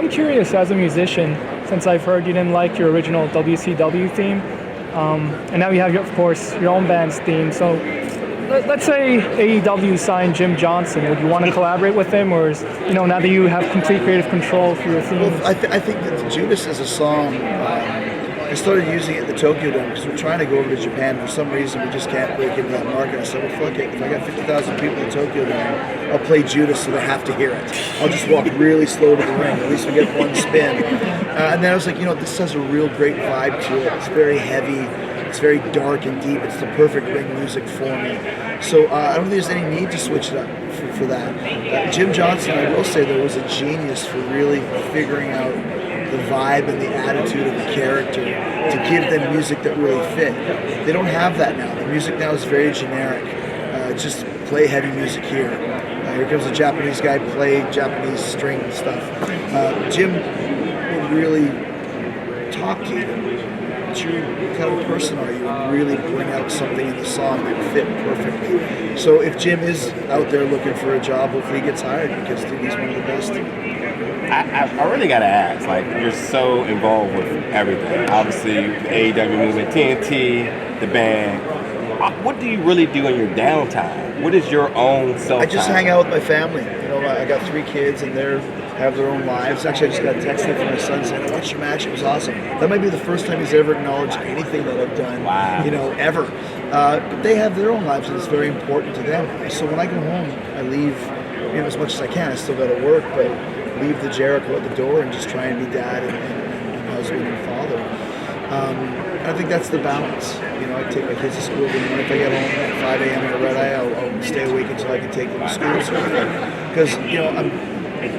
I'm curious, as a musician, since I've heard you didn't like your original WCW theme, and now you have, of course, your own band's theme. So let's say AEW signed Jim Johnston. Would you want to collaborate with him, or is, now that you have complete creative control for your themes? Well, I think that Judas is a song. I started using it at the Tokyo Dome because we're trying to go over to Japan. For some reason, we just can't break into that market. I said, well, fuck it. If I got 50,000 people in Tokyo Dome, I'll play Judas so they have to hear it. I'll just walk really slow to the ring. At least we get one spin. And then I was like, this has a real great vibe to it. It's very heavy. It's very dark and deep. It's the perfect ring music for me. So I don't think there's any need to switch it up for that. Jim Johnston, I will say, though, was a genius for really figuring out the vibe and the attitude of the character to give them music that really fit. They don't have that now. The music now is very generic. Just play heavy music here. Here comes a Japanese guy, play Japanese string stuff. Jim would really talk to you. What kind of person are you? And really bring out something in the song that fit perfectly. So if Jim is out there looking for a job, hopefully he gets hired because dude, he's one of the best. I really got to ask, you're so involved with everything. Obviously, the AEW movement, TNT, the band. What do you really do in your downtime? What is your own self-time? I just hang out with my family. I got 3 kids and they have their own lives. Actually, I just got a text from my son saying, I watched your match, it was awesome. That might be the first time he's ever acknowledged anything that I've done, ever. But they have their own lives and it's very important to them. So when I go home, I leave, as much as I can. I still got to work, but leave the Jericho at the door and just try and be dad and husband and father. I think that's the balance. I take my kids to school every morning. If I get home at 5 a.m. on a red eye, I'll stay awake until I can take them to school. Because,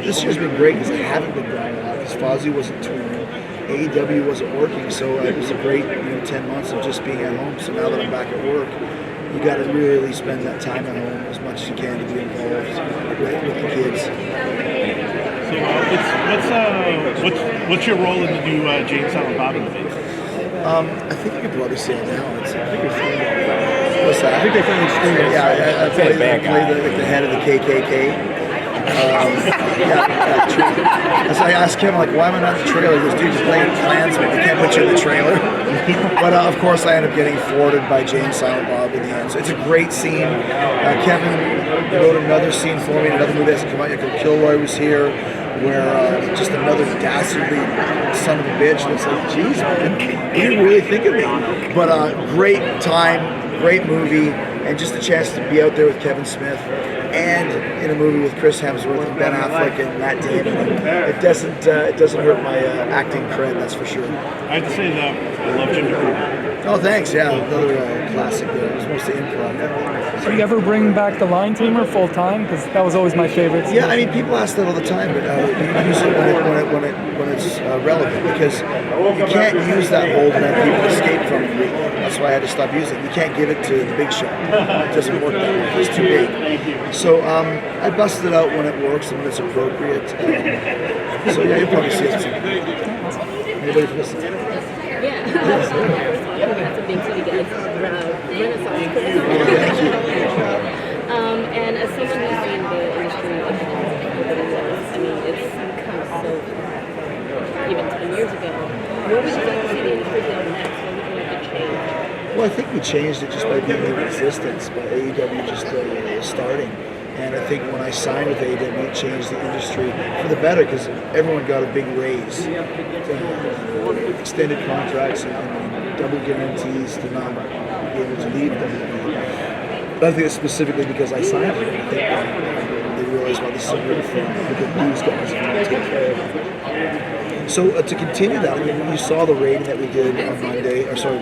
this year's been great because I haven't been going a lot because Fozzy wasn't touring. AEW wasn't working, so it was a great 10 months of just being at home. So now that I'm back at work, you got to really spend that time at home as much as you can to be involved with the kids. So what's your role in the new James Silent Bob movie? I think you could probably say it now. What's that? I think they finally screwed it. Yeah, I play the head of the KKK. So I asked Kevin, why am I not in the trailer? He goes, dude, you're playing Klansman. We can't put you in the trailer. But of course, I end up getting thwarted by James Silent Bob in the end. So it's a great scene. Kevin wrote another scene for me, another movie that's come out. Kilroy was here, where just another dastardly son of a bitch. And it's like, geez, man, you didn't really think of me. But great time, great movie, and just a chance to be out there with Kevin Smith and in a movie with Chris Hemsworth and Ben Affleck and Matt Damon. It doesn't hurt my acting cred, that's for sure. I have to say that I love Jim Johnston. Oh, thanks. Yeah, another classic there. It was mostly improv. So you ever bring back the Lion Tamer full time? Because that was always my favorite. Yeah, I mean, people ask that all the time, but you use it when it's relevant because you can't use that hold and then people escape from it. That's why I had to stop using it. You can't give it to the Big Show. It doesn't work that way. It's too big. So I busted it out when it works and when it's appropriate. So yeah, you'll probably see it soon. Anybody listening? Yeah. That's a big city, guys. Renaissance. Thank you. And as someone who's been in the industry over the years, I mean, it's become so even 10 years ago. What would you like to see the industry go next? What would you like to change? Well, I think we changed it just by being in existence, by AEW just starting. And I think when I signed with AEW, it changed the industry for the better because everyone got a big raise. Extended contracts and double guarantees to not be able to leave them. But I think it's specifically because I signed it. I think they realized, well, this is a good thing. The good news guys are going to take care of it. So to continue that, I mean, you saw the rating that we did on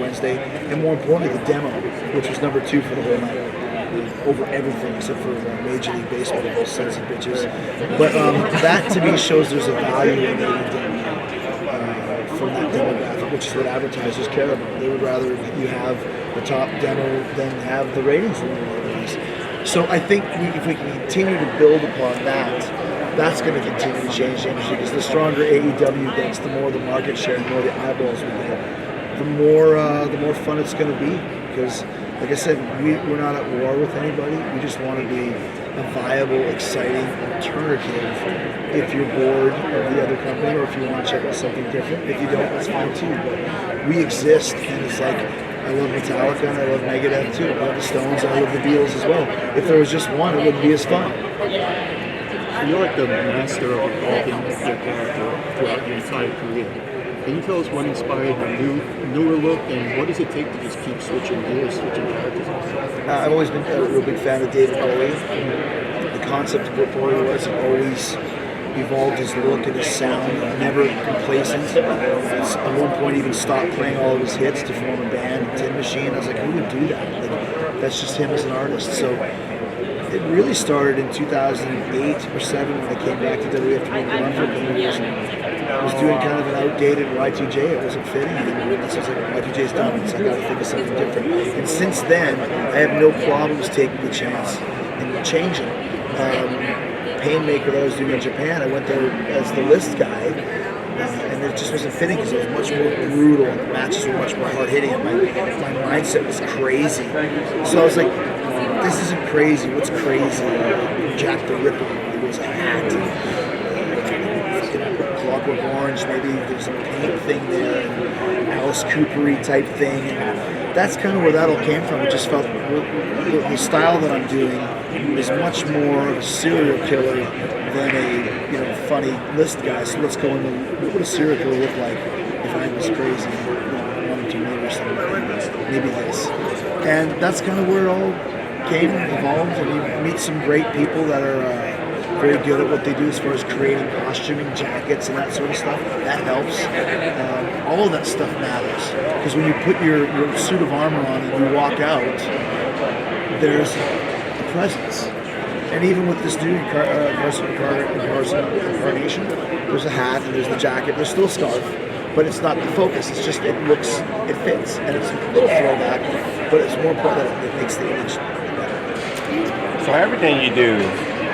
Wednesday, and more importantly, the demo, which was number 2 for the whole night. Over everything except for Major League Baseball, those sons of bitches. But that to me shows there's a value in AEW from that demographic, which is what advertisers care about. They would rather you have the top demo than have the ratings in the movies. So I think if we can continue to build upon that, that's going to continue to change the industry because the stronger AEW gets, the more the market share, the more the eyeballs we get, the more fun it's going to be. Because, like I said, we're not at war with anybody. We just want to be a viable, exciting alternative if you're bored of the other company or if you want to check out something different. If you don't, that's fine too. But we exist, and it's like, I love Metallica and I love Megadeth too. I love the Stones, I love the Beatles as well. If there was just one, it wouldn't be as fun. You're like the master of evolving your character throughout your entire career. Can you tell us what inspired your newer look, and what does it take to just keep switching gears, switching characters? I've always been a real big fan of David Bowie. The concept of what Bowie was, he always evolved his look and his sound, never complacent. At one point, even stopped playing all of his hits to form a band, Tin Machine. I was like, who would do that? Like, that's just him as an artist. So it really started in 2008 or 7 when I came back to WWF after being gone for a couple years. I was doing kind of an outdated Y2J. It wasn't fitting anymore. So I was like, Y2J's done, so I got to think of something different. And since then, I have no problems taking the chance and changing. Painmaker that I was doing in Japan, I went there as the list guy, and it just wasn't fitting because it was much more brutal, and the matches were much more hard-hitting, and my mindset was crazy. So I was like, this isn't crazy. What's crazy? Jack the Ripper. It was a hat. Clockwork Orange, maybe there's a paint thing there, and Alice Cooper-y type thing. And that's kind of where that all came from. It just felt the style that I'm doing is much more of a serial killer than a funny list guy. So let's go into what would a serial killer look like if I was crazy and wanted to murder somebody? Maybe this. And that's kind of where it all came, evolved, and you meet some great people that are very good at what they do as far as creating costuming, jackets, and that sort of stuff. That helps. All of that stuff matters. Because when you put your suit of armor on and you walk out, there's a presence. And even with this new incarnation, there's a hat and there's the jacket, there's still a scarf, but it's not the focus. It's just, it fits, and it's a little throwback, but it's more important that it makes the image better. So everything you do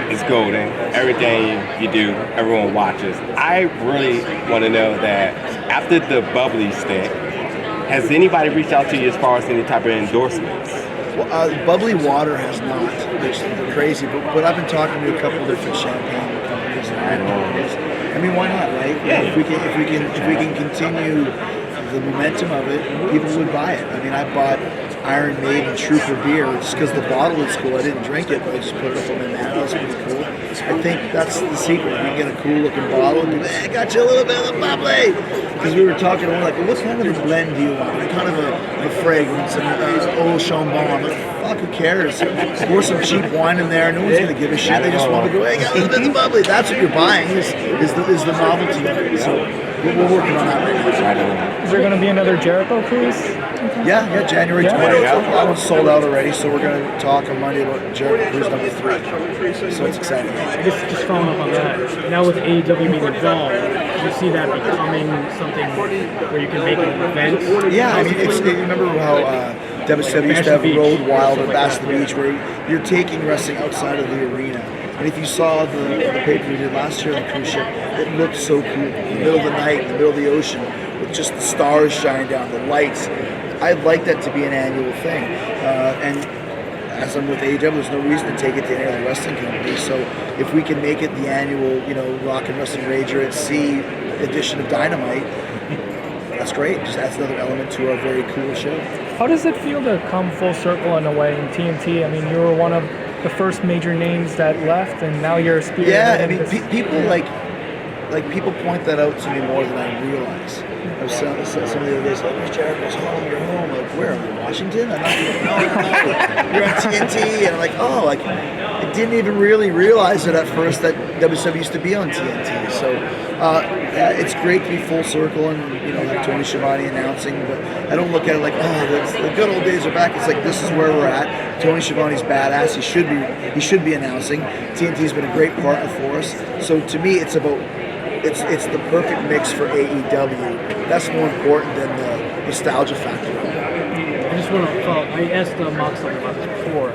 is golden. Everything you do, everyone watches. I really want to know that after the bubbly stint, has anybody reached out to you as far as any type of endorsements? Well, bubbly water has not, which is crazy, but I've been talking to a couple different champagne companies and wine companies. I mean, why not, right? Yeah. If we can continue the momentum of it, people would buy it. I mean, I bought Iron Maiden Trooper beer just because the bottle is cool. I didn't drink it, but I just put it up on my mantle. It was pretty cool. I think that's the secret. You get a cool looking bottle and I got you a little bit of the bubbly. Because we were talking, we're like, well, what kind of a blend do you want? What kind of a fragrance? And Old Chambon. I'm like, fuck, who cares? Pour some cheap wine in there. No one's going to give a shit. They just want to go, hey, got a little bit of the bubbly. That's what you're buying is the novelty of it. So we're working on that right now. Is there going to be another Jericho Cruise? Yeah, January 20th. That one's sold out already, so we're going to talk on Monday about Jericho Cruise number 3. So it's exciting. Just following up on that, now with AEW being involved, do you see that becoming something where you can make an event? Yeah, I mean, remember how WWE used to have Road Wild or Bash at the Beach, where you're taking wrestling outside of the arena. And if you saw the paper we did last year on the cruise ship, it looked so cool. In the middle of the night, in the middle of the ocean, with just the stars shining down, the lights. I'd like that to be an annual thing. And as I'm with AEW, there's no reason to take it to any other wrestling company. So if we can make it the annual, Rock and Wrestling Rager at Sea edition of Dynamite, that's great. Just adds another element to our very cool show. How does it feel to come full circle in a way in TNT? I mean, you were one of the first major names that left, and now you're speaking. Yeah, I mean, people like people point that out to me more than I realize. I was saying somebody the other day, like, "Where's Jericho's home? You're home." Like, where? Are you, Washington? I'm not. No. You're on TNT, and I'm like, oh, like I didn't even really realize it at first that WWE used to be on TNT. So it's great to be full circle and have Tony Schiavone announcing, but I don't look at it like, oh, the good old days are back. It's like this is where we're at. Tony Schiavone's badass. He should be announcing. TNT's been a great partner for us. So to me, it's about. It's the perfect mix for AEW. That's more important than the nostalgia factor. I just want to follow. I asked Mark something about this before.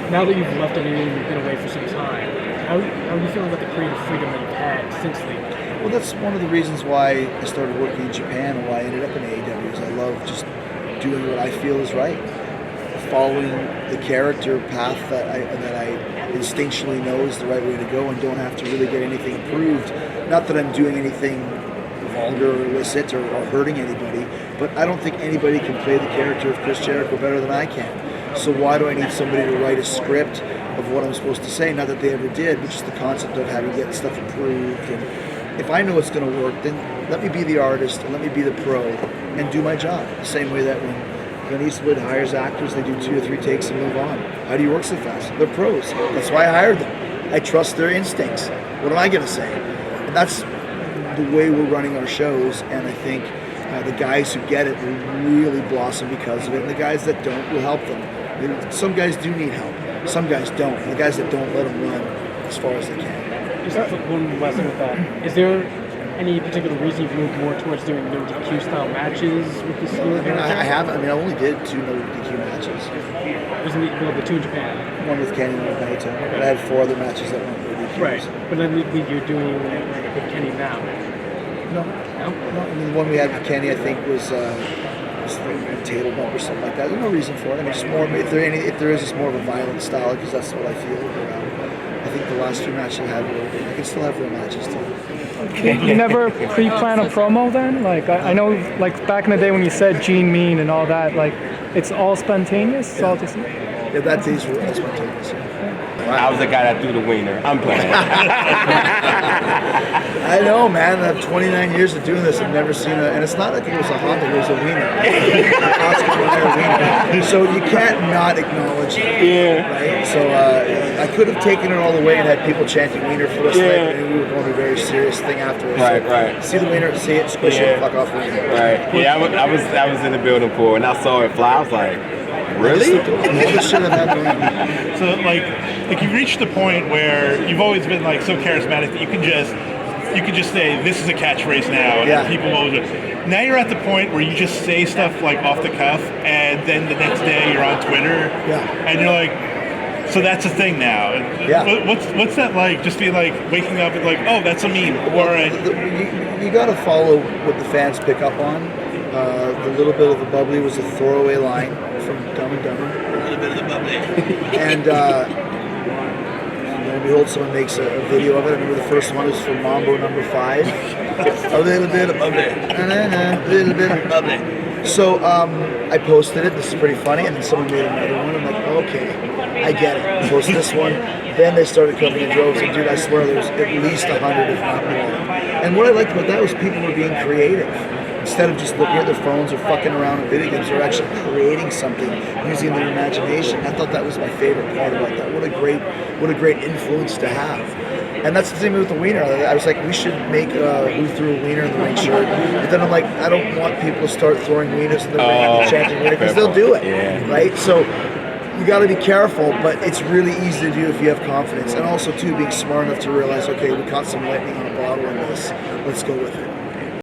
Now that you've left it and you've been away for some time, how are you feeling about the creative freedom that you've had since leaving? Well, that's one of the reasons why I started working in Japan and why I ended up in AEW is I love just doing what I feel is right. following the character path that I instinctually know is the right way to go and don't have to really get anything approved. Not that I'm doing anything vulgar or illicit or hurting anybody, but I don't think anybody can play the character of Chris Jericho better than I can. So why do I need somebody to write a script of what I'm supposed to say? Not that they ever did, but just the concept of having to get stuff approved. And if I know it's going to work, then let me be the artist and let me be the pro and do my job. The same way that when Clint Eastwood hires actors, they do 2 or 3 takes and move on. How do you work so fast? They're pros. That's why I hired them. I trust their instincts. What am I going to say? And that's the way we're running our shows, and I think the guys who get it will really blossom because of it, and the guys that don't will help them. You know, some guys do need help. Some guys don't. And the guys that don't, let them run as far as they can. Just one last thing with that. Is there any particular reason you've moved more towards doing no DQ style matches with this new character? I haven't. I mean, I only did 2 no DQ matches. Wasn't the 2 in Japan? One with Kenny and one with Naito. But I had 4 other matches that weren't no DQs. Right. But then you're doing with Kenny now. No. I mean, the one we had with Kenny, I think, was a table bump or something like that. There's no reason for it. I mean, it's more, if there is, it's more of a violent style because that's what I feel. But, I think the last 2 matches I had were, I can still have real matches too. You never pre-plan a promo then? Like, I know, like, back in the day when you said Gene Mean and all that, like, it's all spontaneous? It's all just... Yeah, that days were all spontaneous. I was the guy that threw the wiener. I'm playing. I know, man. I have 29 years of doing this. I've never seen and it's not like it was a hot dog, it was a wiener. Wiener. So you can't not acknowledge it. Yeah. Right? So I could have taken it all the way and had people chanting wiener for us, and we were going to a very serious thing afterwards. Right, so, right. See the wiener, see it, squish it, fuck off wiener. Right. Yeah, I was in the building for it, and I saw it fly. I was like, really? So like you've reached the point where you've always been like so charismatic that you can just say this is a catchphrase now, and people will just. Now you're at the point where you just say stuff like off the cuff, and then the next day you're on Twitter, and you're like, so that's a thing now. Yeah. What's that like? Just being like waking up and like, oh, that's a meme, or you got to follow what the fans pick up on. The little bit of the bubbly was a throwaway line from Dumb and Dumber. A little bit of the bubbly. And lo and behold, someone makes a video of it. I remember the first one was from Mambo number 5. A little bit of bubbly. A little bit of bubbly. So I posted it. This is pretty funny. And then someone made another one. I'm like, okay, I get it. I posted this one. Then they started coming in droves. And dude, I swear there was at least 100, if not more. And what I liked about that was people were being creative. Instead of just looking at their phones or fucking around with video games, they're actually creating something using their imagination. I thought that was my favorite part about that. What a great influence to have. And that's the same with the wiener. I was like, we should make who threw a wiener in the ring shirt. But then I'm like, I don't want people to start throwing wieners in the ring and chanting wiener because they'll do it, right? So you got to be careful, but it's really easy to do if you have confidence. And also, too, being smart enough to realize, okay, we caught some lightning on a bottle in this. Let's go with it.